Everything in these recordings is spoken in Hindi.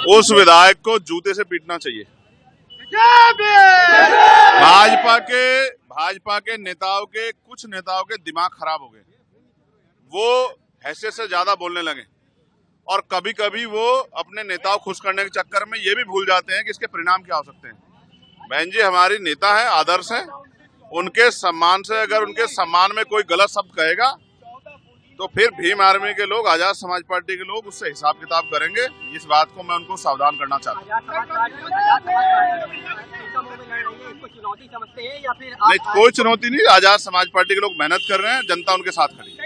उस विधायक को जूते से पीटना चाहिए। भाजपा के नेताओं के कुछ नेताओं के दिमाग खराब हो गए, वो हैसियत से ज्यादा बोलने लगे और कभी कभी वो अपने नेताओं खुश करने के चक्कर में ये भी भूल जाते हैं कि इसके परिणाम क्या हो सकते हैं। बहन जी हमारी नेता है, आदर्श है, उनके सम्मान से अगर उनके सम्मान में कोई गलत शब्द कहेगा तो फिर भीम आर्मी के लोग, आजाद समाज पार्टी के लोग उससे हिसाब किताब करेंगे। इस बात को मैं उनको सावधान करना चाहता हूँ। नहीं, कोई चुनौती नहीं, आजाद समाज पार्टी के लोग मेहनत कर रहे हैं, जनता उनके साथ खड़ी है।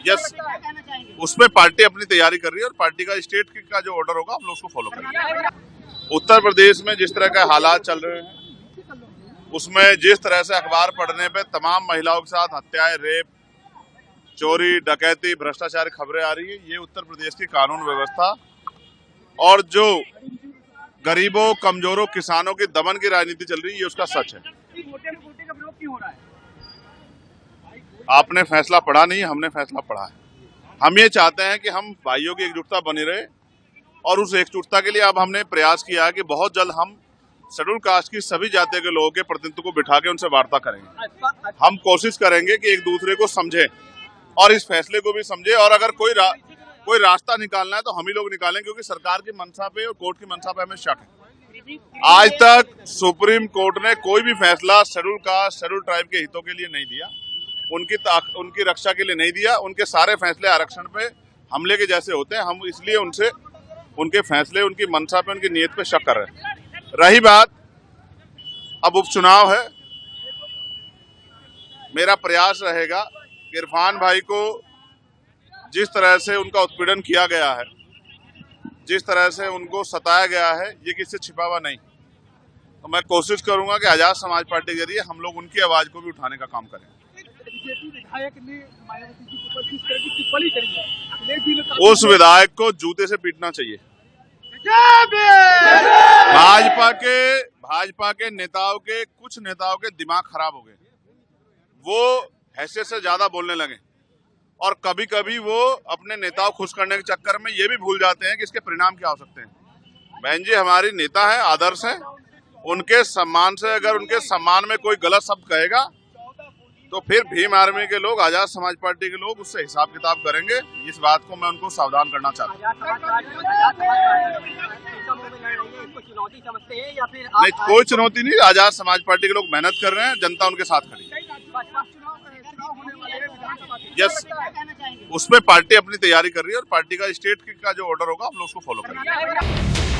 यस, उसमें पार्टी अपनी तैयारी कर रही है और पार्टी का स्टेट का जो ऑर्डर होगा हम लोग उसको फॉलो करेंगे। उत्तर प्रदेश में जिस तरह के हालात चल रहे हैं उसमें जिस तरह से अखबार पढ़ने पे तमाम महिलाओं के साथ हत्याएं, रेप, चोरी, डकैती, भ्रष्टाचार खबरें आ रही है, ये उत्तर प्रदेश की कानून व्यवस्था और जो गरीबों, कमजोरों, किसानों की दमन की राजनीति चल रही है, ये उसका सच है। आपने फैसला पढ़ा नहीं, हमने फैसला पढ़ा है। हम ये चाहते हैं कि हम भाइयों की एकजुटता बनी रहे और उस एकजुटता के लिए अब हमने प्रयास किया है कि बहुत जल्द हम शेड्यूल कास्ट की सभी जातियों के लोगों के प्रतिनिधित्व को बिठा के उनसे वार्ता करेंगे। हम कोशिश करेंगे कि एक दूसरे को समझे और इस फैसले को भी समझे और अगर कोई रास्ता निकालना है तो हम ही लोग निकालें, क्योंकि सरकार की मंशा पे और कोर्ट की मंशा पे हमें शक है। आज तक सुप्रीम कोर्ट ने कोई भी फैसला शेड्यूल कास्ट, शेड्यूल ट्राइब के हितों के लिए नहीं दिया, उनकी रक्षा के लिए नहीं दिया। उनके सारे फैसले आरक्षण पे हमले के जैसे होते हैं। हम इसलिए उनसे उनके फैसले, उनकी मंशा पे, उनकी नीयत पे शक कर रहे हैं। रही बात, अब उपचुनाव है, मेरा प्रयास रहेगा कि इरफान भाई को जिस तरह से उनका उत्पीड़न किया गया है, जिस तरह से उनको सताया गया है, ये किसी से छिपा हुआ नहीं। तो मैं कोशिश करूंगा कि आजाद समाज पार्टी के जरिए हम लोग उनकी आवाज को भी उठाने का काम करें। उस विधायक को जूते से पीटना चाहिए। भाजपा के नेताओं के कुछ नेताओं के दिमाग खराब हो गए, वो हैसियत से ज्यादा बोलने लगे और कभी कभी वो अपने नेताओं खुश करने के चक्कर में ये भी भूल जाते हैं कि इसके परिणाम क्या हो सकते हैं। बहन जी हमारी नेता है, आदर्श है, उनके सम्मान से अगर उनके सम्मान में कोई गलत शब्द कहेगा तो फिर भीम आर्मी के लोग, आजाद समाज पार्टी के लोग उससे हिसाब किताब करेंगे। इस बात को मैं उनको सावधान करना चाहता हूँ। नहीं, कोई चुनौती नहीं, आजाद समाज पार्टी के लोग मेहनत कर रहे हैं, जनता उनके साथ खड़ी है। यस, उसमें पार्टी अपनी तैयारी कर रही है और पार्टी का स्टेट का जो ऑर्डर होगा हम लोग उसको फॉलो करेंगे।